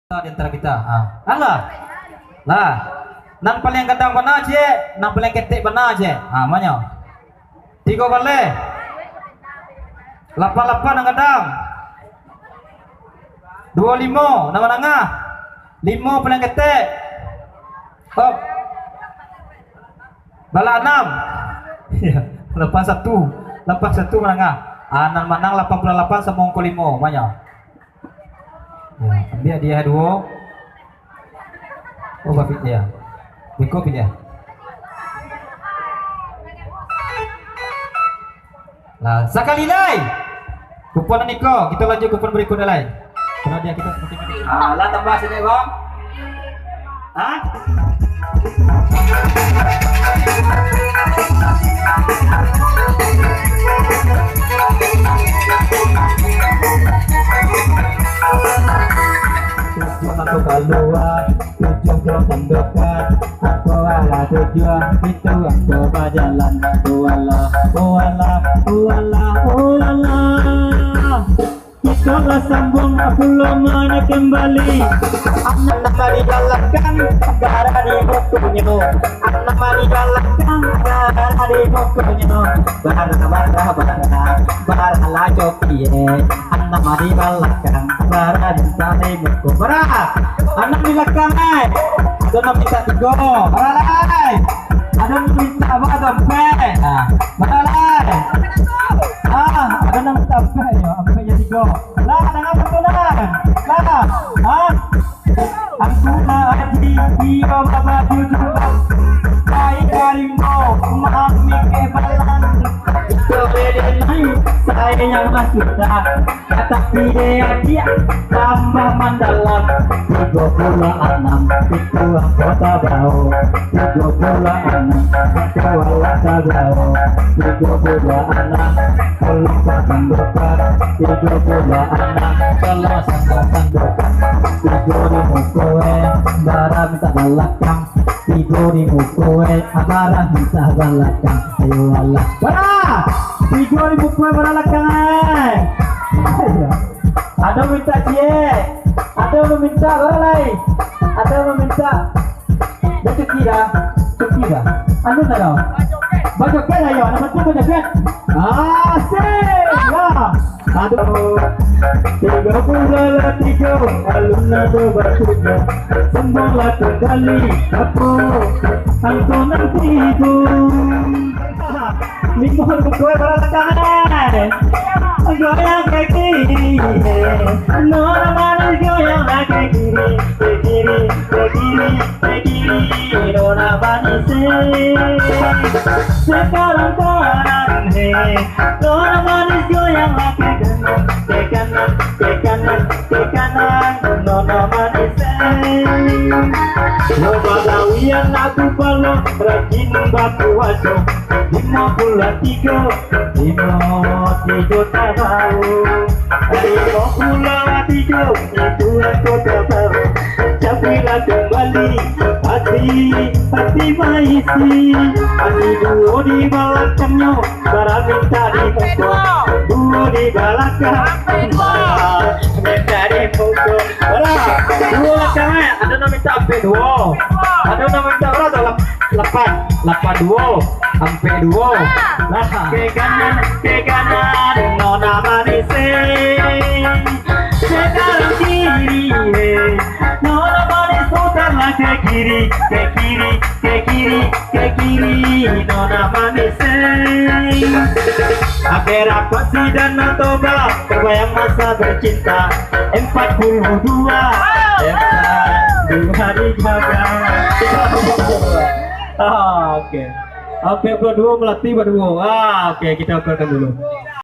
Di antara kita. Alah. Lah. Nang paling kadang mana je, nang paling ketek mana je. Mana? 3 balik. 88 nang kadang. 25 nama nangah. 5 paling ketek. Oh. Bala 6. Ya, 81. 81 menangah. Nang manang 88 sama angka 5. Mana? Ya, dia dua. Oh, bapit dia. Biko dia. Lah, sekali lagi. Kupon Niko, kita lanjut kupon berikutnya lagi. Karena dia kita seperti ini. Lah tambah sini, Bang. Aku keluar, tujuan ke tandukan. Aku ala tujuan, itu aku berjalan. Uala, uala, uala, uala. Kita gak sambung, aku lomanya kembali. Anak mari galakkan, gara di bukunya. Anak mari galakkan, gara di bukunya. Bara la joki. Anak mari galakkan, gara di sana buku. Bara, anak bilakkan ada nak minta 3. Bara lai. Ada minta apa dompet. Bara lai. Ada nak minta apa ya? Apa jadi 3. Lah, dengan betulan. Lah, aku nak haji bapa tujuh. Baik harimau, memahami kebalan. Itu bedanya saya yang masuk dah. Tapi dia tambah mendalam. 36 itu kota bau. 36 itu kota bau. 36 kalau sandukan. 36 kalau sandukan. 3.000 kowe, bara minta belakang. 3.000 kowe, bara minta belakang. Ayo Allah, bara 3.000 kowe bara belakang. Ada minta cie, ada meminta balai, ada meminta. Betul tidak? Anu tahu? Baju ken ayo, nama tu baju ken. Sih, ya. Aduh, 33 alumna do bertujuh, sembuhlah kembali aku, aku nanti itu. 5 kowe berlakangan. Goyang ke kiri, nona manis goyang ke kiri, ke kiri, ke kiri, ke kiri, nona manis. Sekarang kanan, nona manis goyang ke kanan, ke kanan, ke kanan, nona manis. Loba gawian aku palo, rajin batu waso. 53 tak tahu. 53 itu aku tak tahu. Capilah kembali hati maisi. Hati duo di belakangnya, barang minta di muka. Duo di belakang, minta di muka. Duo belakangnya ada nama minta sampai 2. Ada nama minta berapa? 82 sampai 2. Lah ke kanan nona manis. Sekarang kiri nona manis, putarlah ke kiri, ke kiri, ke kiri, ke kiri, nona manis. Akhir apa sih dan toba, terbayang masa bercinta. 42 hari jaga. Oke. Oke, berdua melatih berdua. Oke, kita operkan dulu.